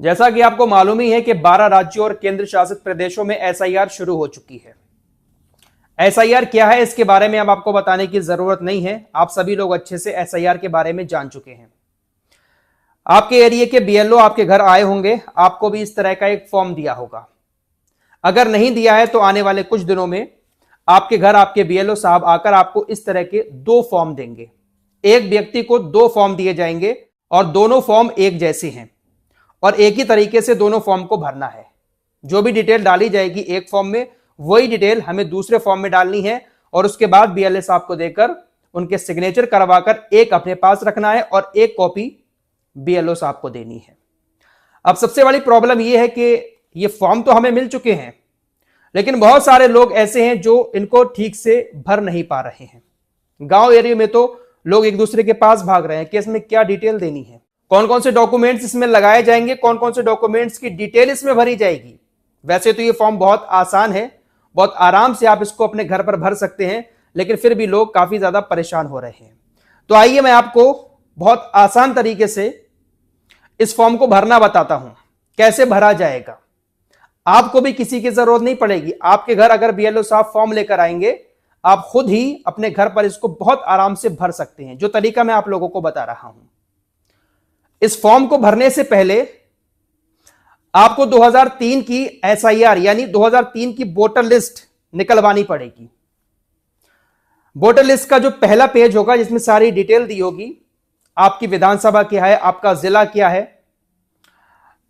जैसा कि आपको मालूम ही है कि 12 राज्यों और केंद्र शासित प्रदेशों में एसआईआर शुरू हो चुकी है। एसआईआर क्या है इसके बारे में अब आपको बताने की जरूरत नहीं है, आप सभी लोग अच्छे से एसआईआर के बारे में जान चुके हैं। आपके एरिया के बीएलओ आपके घर आए होंगे, आपको भी इस तरह का एक फॉर्म दिया होगा। अगर नहीं दिया है तो आने वाले कुछ दिनों में आपके घर आपके बीएलओ साहब आकर आपको इस तरह के 2 फॉर्म देंगे। एक व्यक्ति को 2 फॉर्म दिए जाएंगे और दोनों फॉर्म एक जैसे हैं और एक ही तरीके से दोनों फॉर्म को भरना है। जो भी डिटेल डाली जाएगी एक फॉर्म में, वही डिटेल हमें दूसरे फॉर्म में डालनी है और उसके बाद बीएलओ साहब को देकर उनके सिग्नेचर करवाकर एक अपने पास रखना है और एक कॉपी बीएलओ साहब को देनी है। अब सबसे बड़ी प्रॉब्लम यह है कि ये फॉर्म तो हमें मिल चुके हैं, लेकिन बहुत सारे लोग ऐसे हैं जो इनको ठीक से भर नहीं पा रहे हैं। गांव एरिया में तो लोग एक दूसरे के पास भाग रहे हैं कि इसमें क्या डिटेल देनी है, कौन कौन से डॉक्यूमेंट्स इसमें लगाए जाएंगे, कौन कौन से डॉक्यूमेंट्स की डिटेल इसमें भरी जाएगी। वैसे तो ये फॉर्म बहुत आसान है, बहुत आराम से आप इसको अपने घर पर भर सकते हैं, लेकिन फिर भी लोग काफी ज्यादा परेशान हो रहे हैं। तो आइए मैं आपको बहुत आसान तरीके से इस फॉर्म को भरना बताता हूं, कैसे भरा जाएगा। आपको भी किसी की जरूरत नहीं पड़ेगी। आपके घर अगर बीएलओ साहब फॉर्म लेकर आएंगे, आप खुद ही अपने घर पर इसको बहुत आराम से भर सकते हैं, जो तरीका मैं आप लोगों को बता रहा हूं। इस फॉर्म को भरने से पहले आपको 2003 की एसआईआर यानी 2003 की वोटर लिस्ट निकलवानी पड़ेगी। वोटर लिस्ट का जो पहला पेज होगा जिसमें सारी डिटेल दी होगी, आपकी विधानसभा क्या है, आपका जिला क्या है,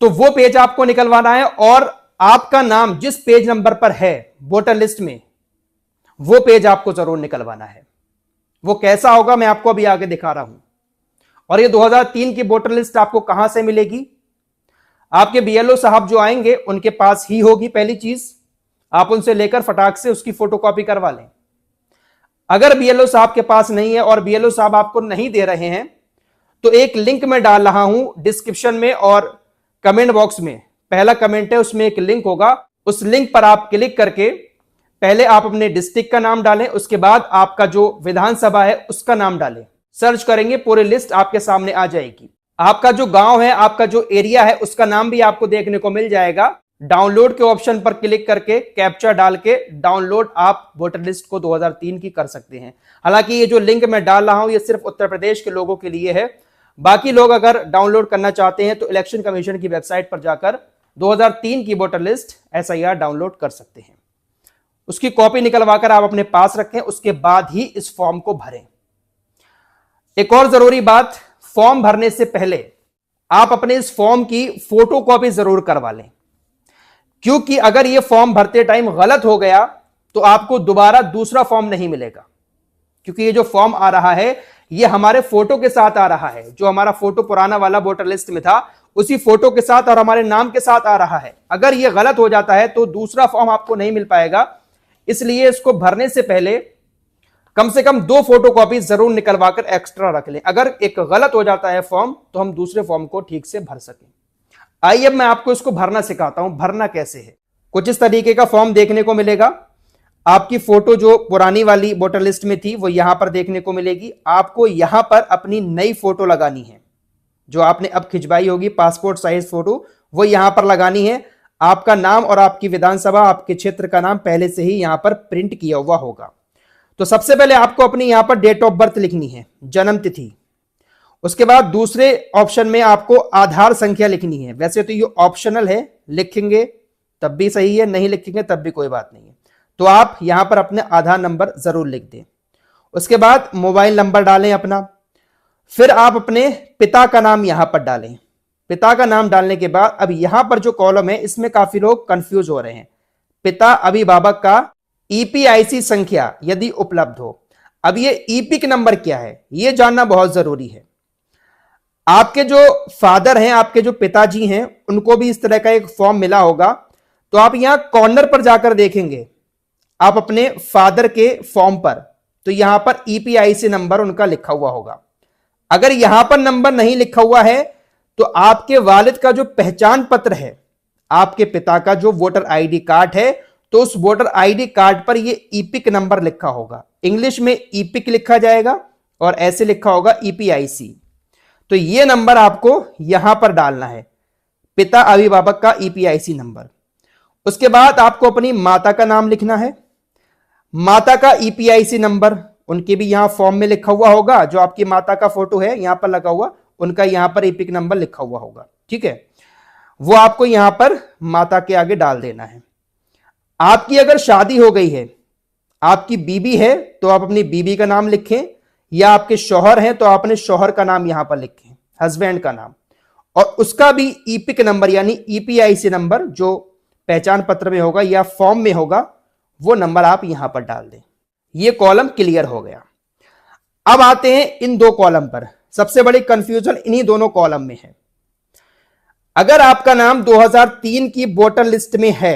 तो वो पेज आपको निकलवाना है और आपका नाम जिस पेज नंबर पर है वोटर लिस्ट में, वो पेज आपको जरूर निकलवाना है। वो कैसा होगा मैं आपको अभी आगे दिखा रहा हूं। और ये 2003 की वोटर लिस्ट आपको कहां से मिलेगी? आपके बीएलओ साहब जो आएंगे उनके पास ही होगी। पहली चीज, आप उनसे लेकर फटाक से उसकी फोटोकॉपी करवा लें। अगर बीएलओ साहब के पास नहीं है और बीएलओ साहब आपको नहीं दे रहे हैं, तो एक लिंक मैं डाल रहा हूं डिस्क्रिप्शन में और कमेंट बॉक्स में। पहला कमेंट है, उसमें एक लिंक होगा, उस लिंक पर आप क्लिक करके पहले आप अपने डिस्ट्रिक्ट का नाम डालें, उसके बाद आपका जो विधानसभा है उसका नाम डालें। सर्च करेंगे, पूरी लिस्ट आपके सामने आ जाएगी। आपका जो गांव है, आपका जो एरिया है, उसका नाम भी आपको देखने को मिल जाएगा। डाउनलोड के ऑप्शन पर क्लिक करके कैप्चा डाल के डाउनलोड आप वोटर लिस्ट को 2003 की कर सकते हैं। हालांकि ये जो लिंक मैं डाल रहा हूं ये सिर्फ उत्तर प्रदेश के लोगों के लिए है। बाकी लोग अगर डाउनलोड करना चाहते हैं तो इलेक्शन कमीशन की वेबसाइट पर जाकर 2003 की वोटर लिस्ट एसआईआर डाउनलोड कर सकते हैं। उसकी कॉपी निकलवाकर आप अपने पास रखें, उसके बाद ही इस फॉर्म को भरें। एक और जरूरी बात, फॉर्म भरने से पहले आप अपने इस फॉर्म की फोटोकॉपी जरूर करवा लें, क्योंकि अगर यह फॉर्म भरते टाइम गलत हो गया तो आपको दोबारा दूसरा फॉर्म नहीं मिलेगा। क्योंकि ये जो फॉर्म आ रहा है ये हमारे फोटो के साथ आ रहा है। जो हमारा फोटो पुराना वाला वोटर लिस्ट में था उसी फोटो के साथ और हमारे नाम के साथ आ रहा है। अगर यह गलत हो जाता है तो दूसरा फॉर्म आपको नहीं मिल पाएगा। इसलिए इसको भरने से पहले कम से कम 2 फोटोकॉपी जरूर निकलवाकर एक्स्ट्रा रख लें। अगर एक गलत हो जाता है फॉर्म तो हम दूसरे फॉर्म को ठीक से भर सकें। आइए अब मैं आपको इसको भरना सिखाता हूं। भरना कैसे है, कुछ इस तरीके का फॉर्म देखने को मिलेगा। आपकी फोटो जो पुरानी वाली वोटर लिस्ट में थी वो यहां पर देखने को मिलेगी। आपको यहां पर अपनी नई फोटो लगानी है, जो आपने अब खिंचवाई होगी पासपोर्ट साइज फोटो, वो यहां पर लगानी है। आपका नाम और आपकी विधानसभा, आपके क्षेत्र का नाम पहले से ही यहां पर प्रिंट किया हुआ होगा। तो सबसे पहले आपको अपनी यहां पर डेट ऑफ बर्थ लिखनी है, जन्म तिथि। उसके बाद दूसरे ऑप्शन में आपको आधार संख्या लिखनी है। वैसे तो ये ऑप्शनल है, लिखेंगे तब भी सही है, नहीं लिखेंगे तब भी कोई बात नहीं है। तो आप यहां पर अपने आधार नंबर जरूर लिख दें। उसके बाद मोबाइल नंबर डालें अपना। फिर आप अपने पिता का नाम यहां पर डालें। पिता का नाम डालने के बाद अब यहां पर जो कॉलम है इसमें काफी लोग कंफ्यूज हो रहे हैं। पिता अभिभावक का ईपीआईसी संख्या यदि उपलब्ध हो। अब ये ईपिक नंबर क्या है ये जानना बहुत जरूरी है। आपके जो फादर हैं, आपके जो पिताजी हैं, उनको भी इस तरह का एक फॉर्म मिला होगा। तो आप यहां कॉर्नर पर जाकर देखेंगे आप अपने फादर के फॉर्म पर, तो यहां पर ईपीआईसी नंबर उनका लिखा हुआ होगा। अगर यहां पर नंबर नहीं लिखा हुआ है तो आपके वालिद का जो पहचान पत्र है, आपके पिता का जो वोटर आईडी कार्ड है, तो उस वोटर आईडी कार्ड पर ये ईपिक नंबर लिखा होगा। इंग्लिश में ईपिक लिखा जाएगा और ऐसे लिखा होगा ईपीआईसी। तो ये नंबर आपको यहां पर डालना है। पिता अभिभावक का ईपीआईसी नंबर। उसके बाद आपको अपनी माता का नाम लिखना है, माता का ईपीआईसी नंबर, उनके भी यहां फॉर्म में लिखा हुआ होगा, जो आपकी माता का फोटो है यहां पर लगा हुआ, उनका यहां पर ईपिक नंबर लिखा हुआ होगा, ठीक है, वो आपको यहां पर माता के आगे डाल देना है। आपकी अगर शादी हो गई है, आपकी बीबी है, तो आप अपनी बीबी का नाम लिखें, या आपके शौहर हैं तो आप अपने शौहर का नाम यहां पर लिखें, हस्बैंड का नाम, और उसका भी ईपिक नंबर यानी ईपीआईसी नंबर जो पहचान पत्र में होगा या फॉर्म में होगा, वो नंबर आप यहां पर डाल दें। ये कॉलम क्लियर हो गया। अब आते हैं इन दो कॉलम पर। सबसे बड़ी कंफ्यूजन इन्हीं दोनों कॉलम में है। अगर आपका नाम 2003 की वोटर लिस्ट में है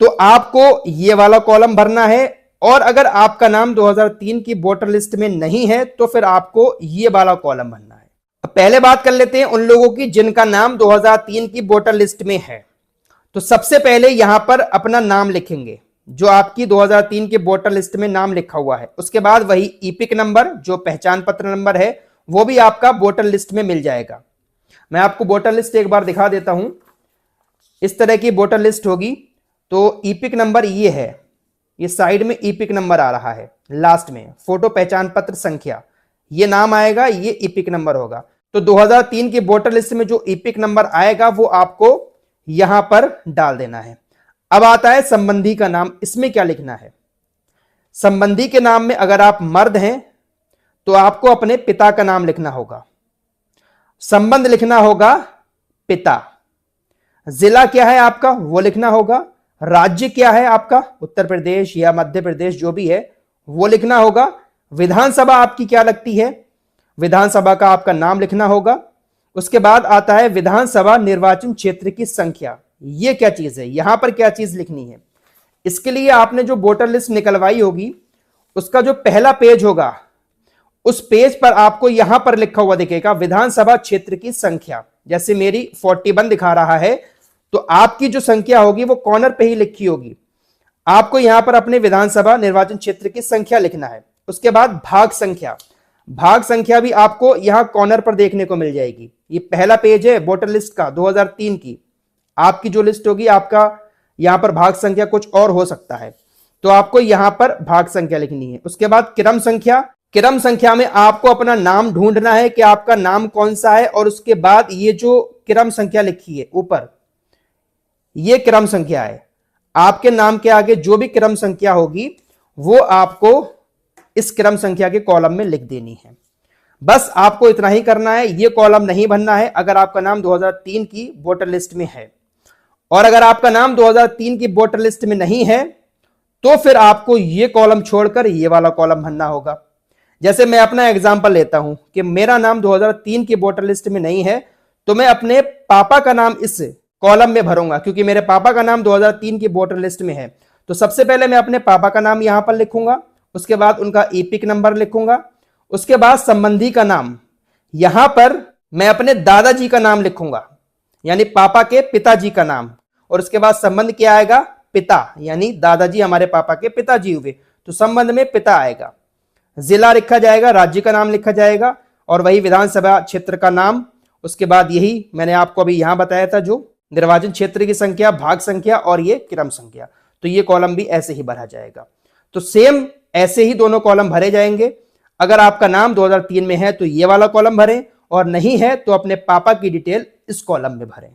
तो आपको ये वाला कॉलम भरना है, और अगर आपका नाम 2003 की वोटर लिस्ट में नहीं है तो फिर आपको ये वाला कॉलम भरना है। अब पहले बात कर लेते हैं उन लोगों की जिनका नाम 2003 की वोटर लिस्ट में है। तो सबसे पहले यहां पर अपना नाम लिखेंगे, जो आपकी 2003 के वोटर लिस्ट में नाम लिखा हुआ है। उसके बाद वही ईपिक नंबर जो पहचान पत्र नंबर है वो भी आपका वोटर लिस्ट में मिल जाएगा। मैं आपको वोटर लिस्ट एक बार दिखा देता हूं। इस तरह की वोटर लिस्ट होगी, तो ईपिक नंबर ये है, ये साइड में ईपिक नंबर आ रहा है, लास्ट में फोटो पहचान पत्र संख्या, ये नाम आएगा, ये ईपिक नंबर होगा। तो 2003 की वोटर लिस्ट में जो ईपिक नंबर आएगा वो आपको यहां पर डाल देना है। अब आता है संबंधी का नाम। इसमें क्या लिखना है? संबंधी के नाम में अगर आप मर्द हैं तो आपको अपने पिता का नाम लिखना होगा, संबंध लिखना होगा पिता, जिला क्या है आपका वो लिखना होगा, राज्य क्या है आपका उत्तर प्रदेश या मध्य प्रदेश जो भी है वो लिखना होगा, विधानसभा आपकी क्या लगती है, विधानसभा का आपका नाम लिखना होगा। उसके बाद आता है विधानसभा निर्वाचन क्षेत्र की संख्या। ये क्या चीज है, यहां पर क्या चीज लिखनी है? इसके लिए आपने जो वोटर लिस्ट निकलवाई होगी उसका जो पहला पेज होगा उस पेज पर आपको यहां पर लिखा हुआ दिखेगा विधानसभा क्षेत्र की संख्या। जैसे मेरी 41 दिखा रहा है तो आपकी जो संख्या होगी वो कॉर्नर पे ही लिखी होगी। आपको यहां पर अपने विधानसभा निर्वाचन क्षेत्र की संख्या लिखना है। उसके बाद भाग संख्या, भाग संख्या भी आपको यहां कॉर्नर पर देखने को मिल जाएगी। ये पहला पेज है वोटर लिस्ट का 2003 की। आपकी जो लिस्ट होगी आपका यहां पर भाग संख्या कुछ और हो सकता है, तो आपको यहां पर भाग संख्या लिखनी है। उसके बाद क्रम संख्या, क्रम संख्या में आपको अपना नाम ढूंढना है कि आपका नाम कौन सा है, और उसके बाद ये जो क्रम संख्या लिखी है ऊपर, ये क्रम संख्या है। आपके नाम के आगे जो भी क्रम संख्या होगी वो आपको इस क्रम संख्या के कॉलम में लिख देनी है। बस आपको इतना ही करना है, ये कॉलम नहीं भरना है अगर आपका नाम 2003 की वोटर लिस्ट में है। और अगर आपका नाम 2003 की वोटर लिस्ट में नहीं है तो फिर आपको ये कॉलम छोड़कर ये वाला कॉलम भरना होगा। जैसे मैं अपना एग्जांपल लेता हूं कि मेरा नाम 2003 की वोटर लिस्ट में नहीं है, तो मैं अपने पापा का नाम इस कॉलम में भरूंगा, क्योंकि मेरे पापा का नाम 2003 की वोटर लिस्ट में है। तो सबसे पहले मैं अपने पापा का नाम यहां पर लिखूंगा, उसके बाद उनका ईपिक नंबर लिखूंगा, उसके बाद संबंधी का नाम, यहां पर मैं अपने दादाजी का नाम लिखूंगा यानी पापा के पिताजी का नाम, और उसके बाद संबंध क्या आएगा, पिता, यानी दादाजी हमारे पापा के पिताजी हुए, तो संबंध में पिता आएगा। जिला लिखा जाएगा, राज्य का नाम लिखा जाएगा, और वही विधानसभा क्षेत्र का नाम। उसके बाद यही मैंने आपको अभी यहां बताया था जो निर्वाचन क्षेत्र की संख्या, भाग संख्या और ये क्रम संख्या। तो ये कॉलम भी ऐसे ही भरा जाएगा। तो सेम ऐसे ही दोनों कॉलम भरे जाएंगे। अगर आपका नाम 2003 में है तो ये वाला कॉलम भरें, और नहीं है तो अपने पापा की डिटेल इस कॉलम में भरें।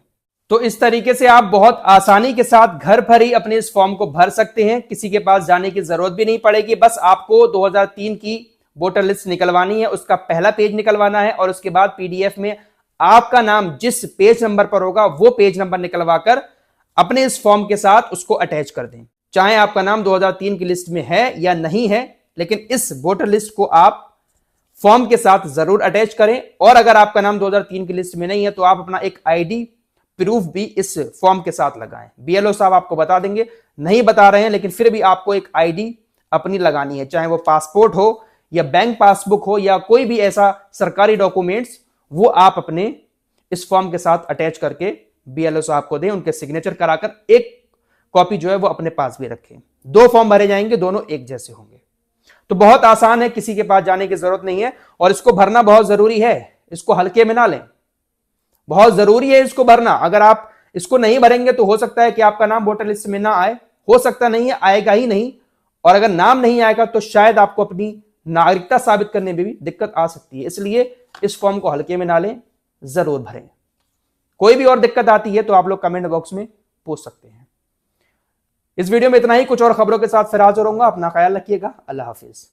तो इस तरीके से आप बहुत आसानी के साथ घर पर ही अपने इस फॉर्म को भर सकते हैं। किसी के पास जाने की जरूरत भी नहीं पड़ेगी। बस आपको 2003 की वोटर लिस्ट निकलवानी है, उसका पहला पेज निकलवाना है, और उसके बाद पीडीएफ में आपका नाम जिस पेज नंबर पर होगा वो पेज नंबर निकलवाकर अपने इस फॉर्म के साथ उसको अटैच कर दें। चाहे आपका नाम 2003 की लिस्ट में है या नहीं है, लेकिन इस वोटर लिस्ट को आप फॉर्म के साथ जरूर अटैच करें। और अगर आपका नाम 2003 की लिस्ट में नहीं है तो आप अपना एक आईडी प्रूफ भी इस फॉर्म के साथ लगाएं। बीएलओ साहब आपको बता देंगे, नहीं बता रहे हैं लेकिन फिर भी आपको एक आईडी अपनी लगानी है, चाहे वो पासपोर्ट हो या बैंक पासबुक हो या कोई भी ऐसा सरकारी डॉक्यूमेंट्स, वो आप अपने इस फॉर्म के साथ अटैच करके बीएलओ साहब को दें, उनके सिग्नेचर कराकर एक कॉपी जो है वो अपने पास भी रखें। 2 फॉर्म भरे जाएंगे, दोनों एक जैसे होंगे। तो बहुत आसान है, किसी के पास जाने की जरूरत नहीं है, और इसको भरना बहुत जरूरी है, इसको हल्के में ना लें, बहुत जरूरी है इसको भरना। अगर आप इसको नहीं भरेंगे तो हो सकता है कि आपका नाम वोटर लिस्ट में ना आए, हो सकता नहीं है आएगा ही नहीं, और अगर नाम नहीं आएगा तो शायद आपको अपनी नागरिकता साबित करने में भी दिक्कत आ सकती है। इसलिए इस फॉर्म को हल्के में ना लें, जरूर भरें। कोई भी और दिक्कत आती है तो आप लोग कमेंट बॉक्स में पूछ सकते हैं। इस वीडियो में इतना ही, कुछ और खबरों के साथ फिर हाजिर होऊंगा। अपना ख्याल रखिएगा। अल्लाह हाफिज।